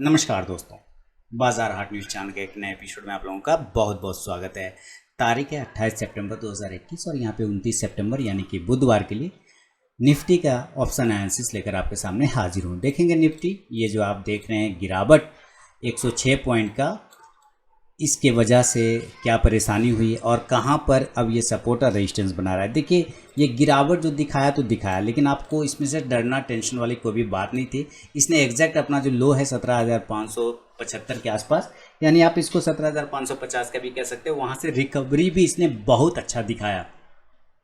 नमस्कार दोस्तों, बाजार हाट न्यूज़ चैनल के एक नए एपिसोड में आप लोगों का बहुत बहुत स्वागत है। तारीख है 28 सितंबर 2021 और यहाँ पे 29 सितंबर यानी कि बुधवार के लिए निफ्टी का ऑप्शन एनालिसिस लेकर आपके सामने हाजिर हूँ। देखेंगे निफ्टी, ये जो आप देख रहे हैं गिरावट 106 पॉइंट का, इसके वजह से क्या परेशानी हुई और कहाँ पर अब ये सपोर्ट और रेजिस्टेंस बना रहा है। देखिए, ये गिरावट जो दिखाया तो दिखाया, लेकिन आपको इसमें से डरना टेंशन वाली कोई भी बात नहीं थी। इसने एग्जैक्ट अपना जो लो है 17,575 के आसपास, यानी आप इसको 17,550 का भी कह सकते हो, वहाँ से रिकवरी भी इसने बहुत अच्छा दिखाया,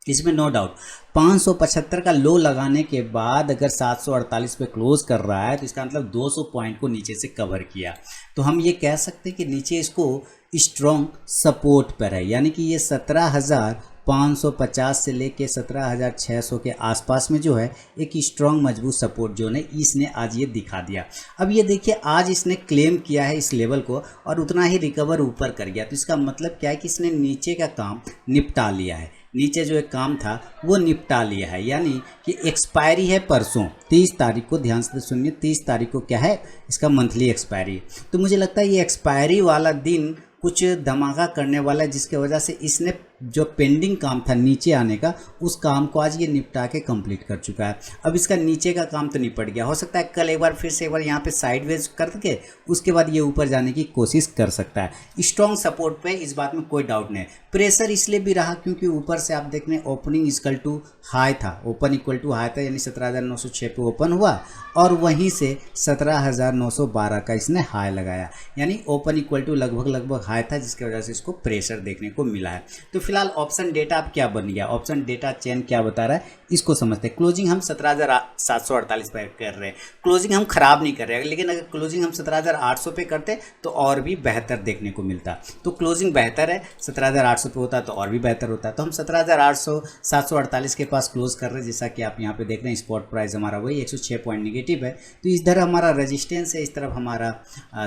इसमें नो डाउट। 575 का लो लगाने के बाद अगर 748 पे क्लोज कर रहा है तो इसका मतलब 200 पॉइंट को नीचे से कवर किया, तो हम ये कह सकते हैं कि नीचे इसको स्ट्रॉन्ग सपोर्ट पर है, यानी कि ये 17,550 से लेके 17,600 के आसपास में जो है एक स्ट्रॉन्ग मजबूत सपोर्ट जोन है, इसने आज ये दिखा दिया। अब ये देखिए, आज इसने क्लेम किया है इस लेवल को और उतना ही रिकवर ऊपर कर गया, तो इसका मतलब क्या है कि इसने नीचे का काम निपटा लिया है। नीचे जो एक काम था वो निपटा लिया है, यानी कि एक्सपायरी है परसों 30 तारीख को। ध्यान से सुनिए, 30 तारीख को क्या है, इसका मंथली एक्सपायरी। तो मुझे लगता है ये एक्सपायरी वाला दिन कुछ धमाका करने वाला है, जिसके वजह से इसने जो पेंडिंग काम था नीचे आने का, उस काम को आज ये निपटा के कंप्लीट कर चुका है। अब इसका नीचे का काम तो निपट गया, हो सकता है कल एक बार फिर से एक बार यहाँ पे साइडवेज करके उसके बाद ये ऊपर जाने की कोशिश कर सकता है। स्ट्रॉन्ग सपोर्ट पे, इस बात में कोई डाउट नहीं। प्रेशर इसलिए भी रहा क्योंकि ऊपर से आप देख रहे हैं ओपनिंग इक्वल टू हाई था, ओपन इक्वल टू हाई था, यानी 17,906 पे ओपन हुआ और वहीं से 17,912 का इसने हाई लगाया, यानी ओपन इक्वल टू लगभग हाई था, जिसकी वजह से इसको प्रेशर देखने को मिला है। तो फिलहाल ऑप्शन डेटा अब क्या बन गया, ऑप्शन डेटा चेन क्या बता रहा है, इसको समझते हैं। क्लोजिंग हम 17,748 पे कर रहे हैं, क्लोजिंग हम खराब नहीं कर रहे हैं, लेकिन अगर क्लोजिंग हम 17,800 पे करते तो और भी बेहतर देखने को मिलता। तो क्लोजिंग बेहतर है, 17,800 पे होता तो और भी बेहतर होता। तो हम 17,800 748 के पास क्लोज कर रहे हैं, जैसा कि आप यहाँ पे देख रहे हैं। स्पॉट प्राइस हमारा वही 106 पॉइंट निगेटिव है, तो इधर हमारा रेजिस्टेंस है, इस तरफ हमारा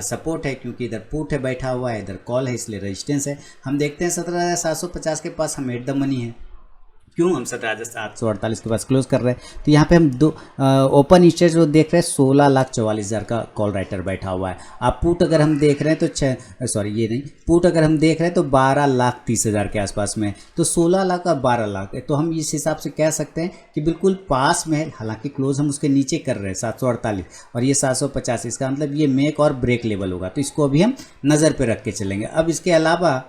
सपोर्ट है, क्योंकि इधर पुट है बैठा हुआ है, इधर कॉल है, इसलिए रेजिस्टेंस है। हम देखते हैं 17,750 के पास हम एट द मनी है, क्यों हम 17,748 के पास क्लोज कर रहे हैं। तो यहाँ पे हम दो ओपन इंटरेस्ट जो देख रहे हैं 16,44,000 का कॉल राइटर बैठा हुआ है। आप पुट अगर हम देख रहे हैं तो ये नहीं, पुट अगर हम देख रहे हैं तो 12,30,000 के आसपास में, तो 16 लाख और 12 लाख है। तो हम इस हिसाब से कह सकते हैं कि बिल्कुल पास में है, हालांकि क्लोज हम उसके नीचे कर रहे हैं 748 और ये 750, इसका मतलब ये मेक और ब्रेक लेवल होगा, तो इसको अभी हम नज़र पे रख के चलेंगे। अब इसके अलावा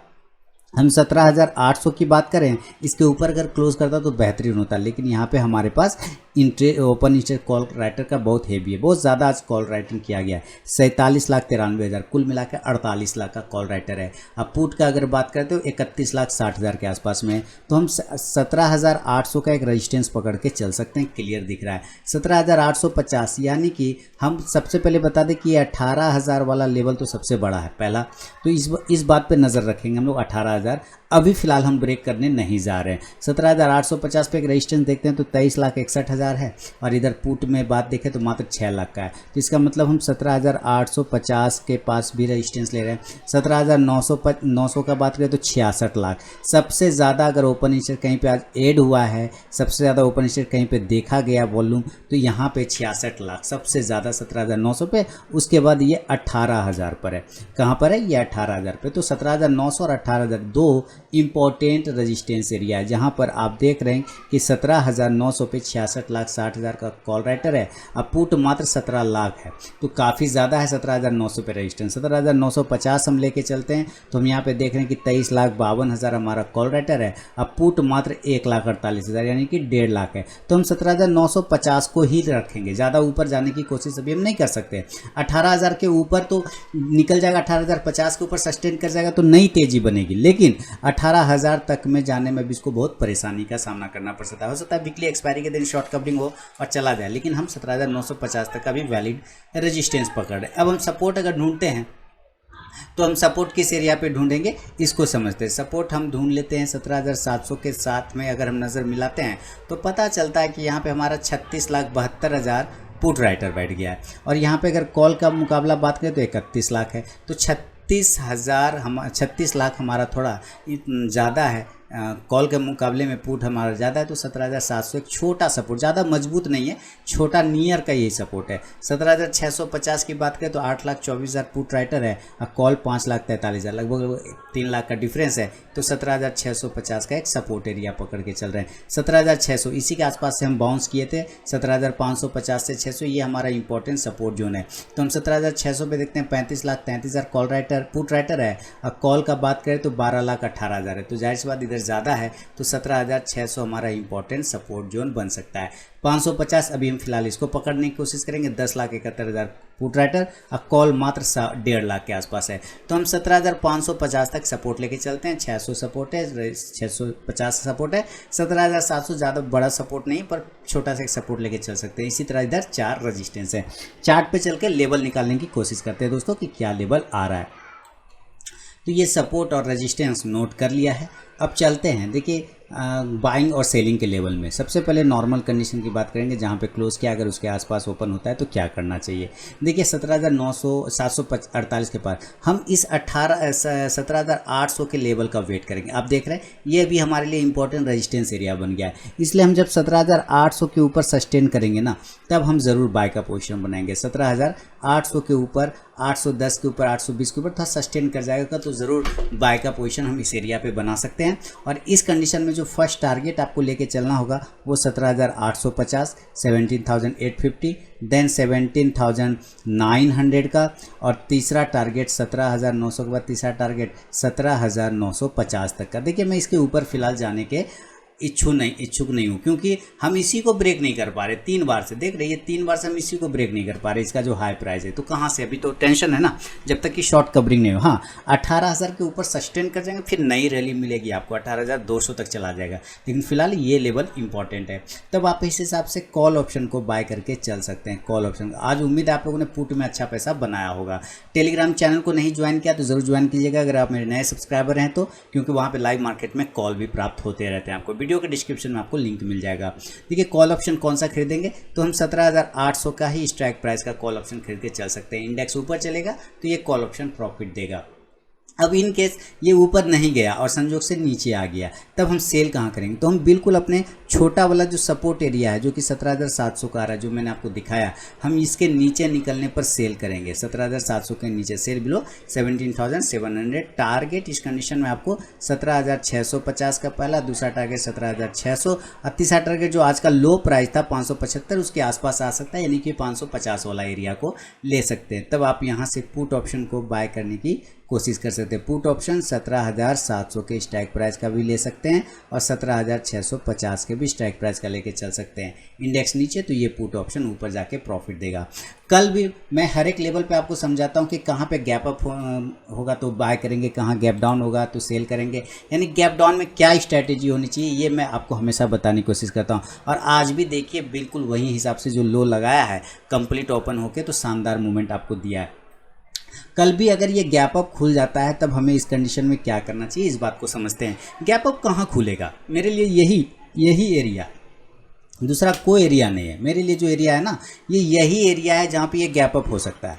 हम 17,800 की बात करें, इसके ऊपर अगर क्लोज करता तो बेहतरीन होता, लेकिन यहाँ पे हमारे पास ओपन इंटरेस्ट कॉल राइटर का बहुत हेवी है, बहुत ज़्यादा आज कॉल राइटिंग किया गया है। 47,93,000 कुल मिला के 48 लाख का कॉल राइटर है। अब पुट का अगर बात करते हो 31,60,000 के आसपास में, तो हम 17,800 का एक रेजिस्टेंस पकड़ के चल सकते हैं, क्लियर दिख रहा है 17,850, यानी कि हम सबसे पहले बता दें कि 18,000 वाला लेवल तो सबसे बड़ा है पहला, तो इस बात पर नज़र रखेंगे हम लोग। 18,000 अभी फिलहाल हम ब्रेक करने नहीं जा रहे हैं। 17,850 पे एक रेजिस्टेंस देखते हैं तो 23,61,000 है, और इधर पुट में बात देखें तो मात्र 6 लाख का है, तो इसका मतलब हम 17,850 के पास भी रेजिस्टेंस ले रहे हैं। 17,900 का बात करें तो 66 लाख। सबसे ज़्यादा अगर ओपन इंटरेस्ट कहीं पे आज ऐड हुआ है, सबसे ज़्यादा ओपन इंटरेस्ट कहीं पे देखा गया वॉल्यूम, तो यहाँ पे 66 लाख सबसे ज़्यादा 17,900 पे, उसके बाद ये 18,000 पर है। कहाँ पर है ये 18,000 पे, तो 17,900 और 18,000 दो इंपॉर्टेंट रेजिस्टेंस एरिया है, जहां पर आप देख रहे हैं कि 17,900 पे 66,60,000 का कॉल राइटर है। अब पुट मात्र 17 लाख है, तो काफ़ी ज़्यादा है 17,900 पे रेजिस्टेंस। 17,950 हम लेके चलते हैं तो हम यहाँ पे देख रहे हैं कि 23,52,000 हमारा कॉल राइटर है। अब पुट मात्र 1,48,000 यानी कि 1.5 लाख है, तो हम 17,950 को ही रखेंगे, ज़्यादा ऊपर जाने की कोशिश अभी हम नहीं कर सकते। 18,000 के ऊपर तो निकल जाएगा, 18,050 के ऊपर सस्टेन कर जाएगा तो नई तेज़ी बनेगी, लेकिन 18,000 तक में जाने में भी इसको बहुत परेशानी का सामना करना पड़ सकता है। हो सकता है वीकली एक्सपायरी के दिन शॉर्ट कवरिंग हो और चला जाए, लेकिन हम 17,950 तक का भी वैलिड रेजिस्टेंस पकड़ रहे हैं। अब हम सपोर्ट अगर ढूंढते हैं तो हम सपोर्ट किस एरिया पे ढूंढेंगे, इसको समझते हैं। सपोर्ट हम ढूंढ लेते हैं 17,700 के साथ में, अगर हम नज़र मिलाते हैं तो पता चलता है कि यहाँ पे हमारा 36,72,000 पुट राइटर बैठ गया है, और यहाँ पे अगर कॉल का मुकाबला बात करें तो 31 लाख है, तो 36 लाख हमारा थोड़ा ज़्यादा है, कॉल के मुकाबले में पुट हमारा ज़्यादा है, तो 17,700 एक छोटा सपोर्ट, ज़्यादा मजबूत नहीं है, छोटा नियर का यही सपोर्ट है। 17,650 की बात करें तो 8,24,000 पुट राइटर है और कॉल 5,43,000, लगभग 3 लाख का डिफरेंस है। तो 17,650 का एक सपोर्ट एरिया पकड़ के चल रहे हैं। 17,600 इसी के आसपास से हम बाउंस किए थे, 17,550 से 600 ये हमारा इंपॉर्टेंट सपोर्ट जोन है। तो हम 17,600 पे देखते हैं 35,33,000 कॉल राइटर पुट राइटर है और कॉल का बात करें तो 12,18,000 है। तो जाहिर सी बात इधर ज़्यादा है, तो 17,600 हमारा इंपॉर्टेंट सपोर्ट जोन बन सकता है। 550 अभी हम फिलहाल इसको पकड़ने की कोशिश करेंगे। 10,71,000 पुट राइटर और कॉल मात्र 1.5 लाख के आसपास है। तो हम 17,550 तक सपोर्ट लेके चलते हैं। 600 सपोर्ट है, 650 सपोर्ट है, 17,700 ज़्यादा बड़ा सपोर्ट नहीं पर छोटा सा एक सपोर्ट लेके चल सकते हैं। इसी तरह इधर 4 रजिस्टेंस है। चार्ट पे चल के लेवल निकालने की कोशिश करते हैं दोस्तों कि क्या लेवल आ रहा है। तो ये सपोर्ट और रेजिस्टेंस नोट कर लिया है। अब चलते हैं, देखिए बाइंग और सेलिंग के लेवल में सबसे पहले नॉर्मल कंडीशन की बात करेंगे, जहाँ पे क्लोज किया अगर उसके आसपास ओपन होता है तो क्या करना चाहिए। देखिए 17,748 के पास हम इस 17,800 के लेवल का वेट करेंगे। आप देख रहे हैं ये भी हमारे लिए इंपॉर्टेंट रेजिस्टेंस एरिया बन गया है, इसलिए हम जब 17,800 के ऊपर सस्टेन करेंगे ना, तब हम ज़रूर बाय का पोजिशन बनाएंगे। 17,800 के ऊपर, 810 के ऊपर, 820 के ऊपर था सस्टेन कर जाएगा तो ज़रूर बाय का पोजीशन हम इस एरिया पे बना सकते हैं। और इस कंडीशन में जो फर्स्ट टारगेट आपको लेके चलना होगा वो 17,850, 17,850, देन 17,900 का, और तीसरा टारगेट 17,900 के बाद तीसरा टारगेट 17,950 तक का। देखिए मैं इसके ऊपर फिलहाल जाने के इच्छुक नहीं हूँ, क्योंकि हम इसी को ब्रेक नहीं कर पा रहे। 3 बार से देख रहे हैं, 3 बार से हम इसी को ब्रेक नहीं कर पा रहे, इसका जो हाई प्राइस है। तो कहाँ से, अभी तो टेंशन है ना, जब तक कि शॉर्ट कवरिंग नहीं हो। हाँ 18,000 के ऊपर सस्टेन कर जाएंगे, फिर नई रैली मिलेगी आपको, 18,200 तक चला जाएगा। लेकिन फिलहाल ये लेवल इंपॉर्टेंट है, तब आप इस हिसाब से कॉल ऑप्शन को बाय करके चल सकते हैं। कॉल ऑप्शन आज उम्मीद है आप लोगों ने पुट में अच्छा पैसा बनाया होगा। टेलीग्राम चैनल को नहीं ज्वाइन किया तो जरूर ज्वाइन कीजिएगा अगर आप मेरे नए सब्सक्राइबर हैं तो, क्योंकि वहाँ पर लाइव मार्केट में कॉल भी प्राप्त होते रहते हैं आपको। वीडियो के डिस्क्रिप्शन में आपको लिंक मिल जाएगा। देखिए कॉल ऑप्शन कौन सा खरीदेंगे, तो हम 17,800 का ही स्ट्राइक प्राइस का कॉल ऑप्शन खरीद के चल सकते हैं। इंडेक्स ऊपर चलेगा तो ये कॉल ऑप्शन प्रॉफिट देगा। अब इन केस ये ऊपर नहीं गया और संजोग से नीचे आ गया, तब हम सेल कहाँ करेंगे, तो हम बिल्कुल अपने छोटा वाला जो सपोर्ट एरिया है जो कि 17,700 का आ रहा है, जो मैंने आपको दिखाया, हम इसके नीचे निकलने पर सेल करेंगे। 17,700 के नीचे सेल बिलो 17,700 टारगेट। इस कंडीशन में आपको 17,650 का पहला, दूसरा टारगेट 17,600 और तीसरा टारगेट जो आज का लो प्राइस था 575 उसके आसपास आ सकता है, यानी कि 550 वाला एरिया को ले सकते हैं। तब आप यहाँ से पुट ऑप्शन को बाय करने की कोशिश कर सकते हैं। पुट ऑप्शन 17,700 के स्ट्राइक प्राइस का भी ले सकते हैं और 17,650 के भी स्ट्राइक प्राइस का लेके चल सकते हैं। इंडेक्स नीचे तो ये पुट ऑप्शन ऊपर जाके प्रॉफिट देगा। कल भी मैं हर एक लेवल पे आपको समझाता हूँ कि कहाँ पे गैप अप होगा तो बाय करेंगे, कहाँ गैप डाउन होगा तो सेल करेंगे, यानी गैप डाउन में क्या स्ट्रैटेजी होनी चाहिए ये मैं आपको हमेशा बताने की कोशिश करता हूँ। और आज भी देखिए बिल्कुल वही हिसाब से जो लो लगाया है कंप्लीट ओपन होके तो शानदार मूवमेंट आपको दिया है। कल भी अगर ये गैप अप खुल जाता है तब हमें इस कंडीशन में क्या करना चाहिए, इस बात को समझते हैं। गैप अप कहाँ खुलेगा, मेरे लिए यही एरिया, दूसरा कोई एरिया नहीं है। मेरे लिए जो एरिया है ना, ये यही एरिया है जहाँ पे ये गैप अप हो सकता है।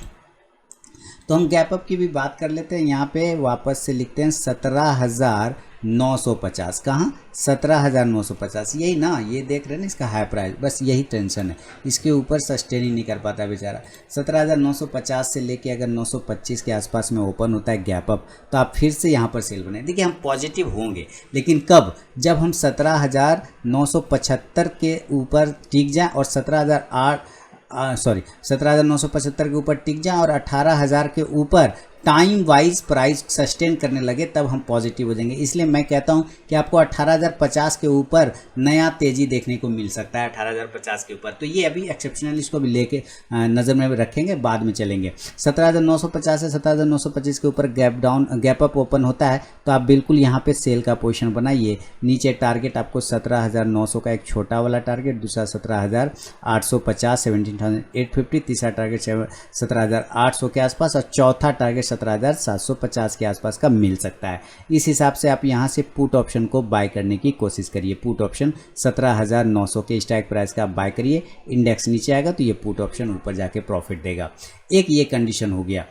तो हम गैप अप की भी बात कर लेते हैं। यहाँ पे वापस से लिखते हैं 17,950, कहाँ 17,950, यही ना, ये देख रहे हैं ना इसका हाई प्राइस, बस यही टेंशन है, इसके ऊपर सस्टेन ही नहीं कर पाता बेचारा। 17,950 से लेके अगर 925 के आसपास में ओपन होता है गैप अप तो आप फिर से यहाँ पर सेल बने। देखिए हम पॉजिटिव होंगे, लेकिन कब, जब हम 17,975 के ऊपर टिक जाए और 17,975 के ऊपर टिक जाए और 18,000 के ऊपर टाइम वाइज प्राइस सस्टेन करने लगे, तब हम पॉजिटिव हो जाएंगे। इसलिए मैं कहता हूं कि आपको 18,050 के ऊपर नया तेजी देखने को मिल सकता है, 18,050 के ऊपर। तो ये अभी एक्सेप्शनल, इसको भी लेके नज़र में रखेंगे, बाद में चलेंगे। 17,950 से 17,925 के ऊपर गैप अप ओपन होता है तो आप बिल्कुल यहाँ पे सेल का पोजीशन बनाइए। नीचे टारगेट आपको 17,900 का एक छोटा वाला टारगेट, दूसरा 17,850, 17,850, तीसरा टारगेट 17,800 के आसपास और चौथा टारगेट 17,750 के आसपास का मिल सकता है। इस हिसाब से आप यहां से पुट ऑप्शन को बाय करने की कोशिश करिए। पुट ऑप्शन 17,900 के स्ट्राइक प्राइस का बाय करिए। इंडेक्स नीचे आएगा तो ये पुट ऑप्शन ऊपर जाके प्रॉफिट देगा। एक ये कंडीशन हो गया।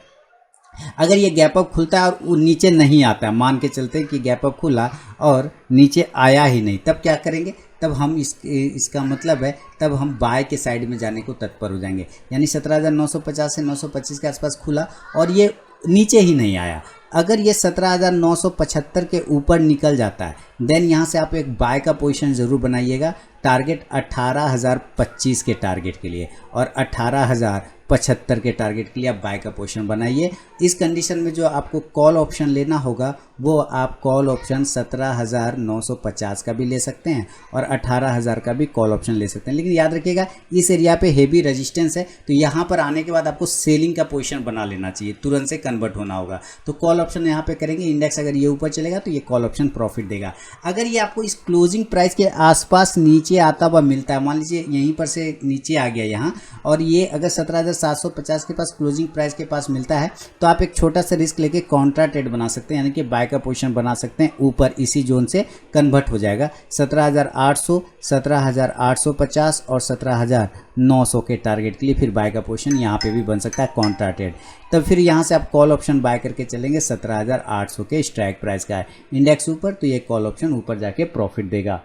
अगर ये गैप अप खुलता है और वो नीचे नहीं आता है, मान के चलते हैं कि गैप अप खुला और नीचे आया ही नहीं, तब क्या करेंगे, तब हम इसका मतलब है तब हम बाय के साइड में जाने को तत्पर हो जाएंगे। यानी 17,950 से 925 के आसपास खुला और ये नीचे ही नहीं आया। अगर ये 17,975 के ऊपर निकल जाता है देन यहाँ से आप एक बाय का पोजीशन ज़रूर बनाइएगा, टारगेट 18,025 के टारगेट के लिए और 18,075 के टारगेट के लिए आप बाय का पोजीशन बनाइए। इस कंडीशन में जो आपको कॉल ऑप्शन लेना होगा वो आप कॉल ऑप्शन 17,950 का भी ले सकते हैं और 18,000 का भी कॉल ऑप्शन ले सकते हैं। लेकिन याद रखिएगा इस एरिया पे हेवी रेजिस्टेंस है, तो यहाँ पर आने के बाद आपको सेलिंग का पोजीशन बना लेना चाहिए, तुरंत से कन्वर्ट होना होगा। तो कॉल ऑप्शन यहाँ पे करेंगे, इंडेक्स अगर ये ऊपर चलेगा तो ये कॉल ऑप्शन प्रॉफिट देगा। अगर ये आपको इस क्लोजिंग प्राइस के आसपास नीचे आता हुआ मिलता है, मान लीजिए यहीं पर से नीचे आ गया यहाँ, और ये अगर 17,750 के पास क्लोजिंग प्राइस के पास मिलता है तो आप एक छोटा सा रिस्क लेके काउंटर ट्रेड बना सकते हैं, यानी कि बाय का पोजीशन बना सकते हैं। ऊपर इसी जोन से कन्वर्ट हो जाएगा 17,800, 17,850 और 17,900 के टारगेट के लिए फिर बाय का पोजीशन यहाँ पे भी बन सकता है काउंटर ट्रेड। तब फिर यहाँ से आप कॉल ऑप्शन बाय करके चलेंगे 17,800 के स्ट्राइक प्राइस का है, इंडेक्स ऊपर तो ये कॉल ऑप्शन ऊपर जाके प्रॉफिट देगा।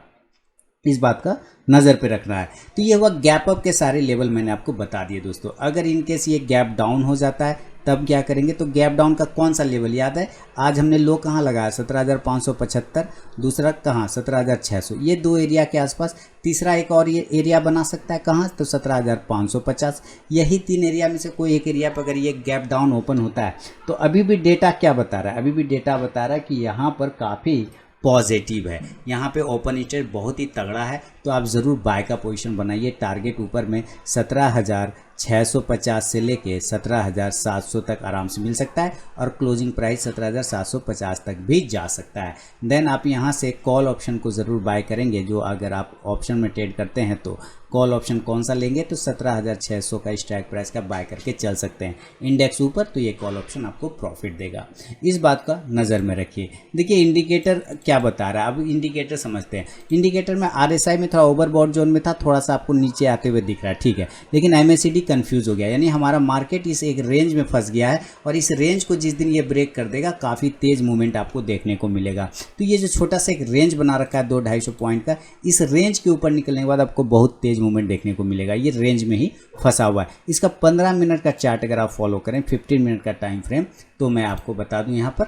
इस बात का नज़र पे रखना है। तो ये हुआ गैप अप के सारे लेवल मैंने आपको बता दिए दोस्तों। अगर इनकेस ये गैप डाउन हो जाता है तब क्या करेंगे, तो गैप डाउन का कौन सा लेवल याद है, आज हमने लो कहाँ लगाया 17,575, दूसरा कहाँ 17,600, ये दो एरिया के आसपास। तीसरा एक और ये एरिया बना सकता है कहाँ, तो 17,550। यही तीन एरिया में से कोई एक एरिया पर अगर ये गैप डाउन ओपन होता है तो अभी भी डेटा क्या बता रहा है, अभी भी डेटा बता रहा है कि यहाँ पर काफ़ी पॉजिटिव है, यहाँ पे ओपन इंटरेस्ट बहुत ही तगड़ा है। तो आप ज़रूर बाय का पोजीशन बनाइए। टारगेट ऊपर में 17,650 से लेके 17,700 तक आराम से मिल सकता है और क्लोजिंग प्राइस 17,750 तक भी जा सकता है। देन आप यहाँ से कॉल ऑप्शन को ज़रूर बाय करेंगे, जो अगर आप ऑप्शन में ट्रेड करते हैं तो कॉल ऑप्शन कौन सा लेंगे, तो 17,600 का स्ट्राइक प्राइस का बाय करके चल सकते हैं। इंडेक्स ऊपर तो ये कॉल ऑप्शन आपको प्रॉफिट देगा, इस बात का नज़र में रखिए। देखिए इंडिकेटर क्या बता रहा है, अब इंडिकेटर समझते हैं। इंडिकेटर में RSI में थोड़ा ओवरबॉट जोन में था, थोड़ा सा आपको नीचे आते हुए दिख रहा है, ठीक है, लेकिन MACD कंफ्यूज हो गया, यानी हमारा मार्केट इस एक रेंज में फंस गया है और इस रेंज को जिस दिन ये ब्रेक कर देगा काफ़ी तेज मूवमेंट आपको देखने को मिलेगा। तो ये जो छोटा सा एक रेंज बना रखा है 200-250 पॉइंट का, इस रेंज के ऊपर निकलने के बाद आपको बहुत तेज मूवमेंट देखने को मिलेगा। ये रेंज में ही फंसा हुआ है। इसका 15 मिनट का चार्ट अगर आप फॉलो करें, 15 मिनट का टाइम फ्रेम, तो मैं आपको बता दूं यहाँ पर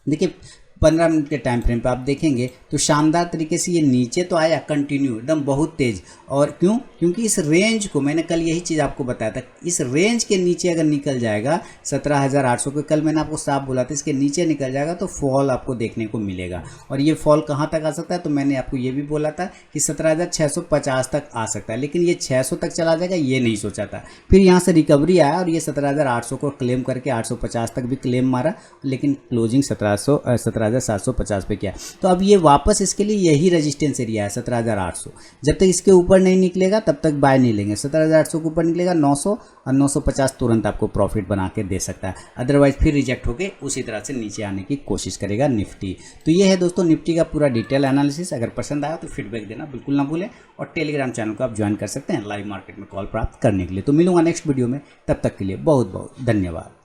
देखिए 15 मिनट के टाइम फ्रेम पे आप देखेंगे तो शानदार तरीके से ये नीचे तो आया कंटिन्यू एकदम बहुत तेज। और क्यों, क्योंकि इस रेंज को मैंने कल यही चीज़ आपको बताया था, इस रेंज के नीचे अगर निकल जाएगा 17,800 के, कल मैंने आपको साफ बोला था, इसके नीचे निकल जाएगा तो फॉल आपको देखने को मिलेगा। और ये फॉल कहाँ तक आ सकता है, तो मैंने आपको ये भी बोला था कि 17,650 तक आ सकता है, लेकिन ये 600 तक चला जाएगा ये नहीं सोचा था। फिर यहाँ से रिकवरी आया और ये 17,800 को क्लेम करके 850 तक भी क्लेम मारा, लेकिन क्लोजिंग 17,750 पे किया। तो अब ये वापस इसके लिए यही रेजिस्टेंस एरिया है 17,800। जब तक इसके ऊपर नहीं निकलेगा तब तक बाय नहीं लेंगे। 17,800 के ऊपर निकलेगा 900 और 950 तुरंत आपको प्रॉफिट बना के दे सकता है, अदरवाइज फिर रिजेक्ट होके उसी तरह से नीचे आने की कोशिश करेगा निफ्टी। तो ये है दोस्तों निफ्टी का पूरा डिटेल एनालिसिस। अगर पसंद आया तो फीडबैक देना बिल्कुल ना भूलें और टेलीग्राम चैनल को आप ज्वाइन कर सकते हैं लाइव मार्केट में कॉल प्राप्त करने के लिए। तो मिलूंगा नेक्स्ट वीडियो में, तब तक के लिए बहुत बहुत धन्यवाद।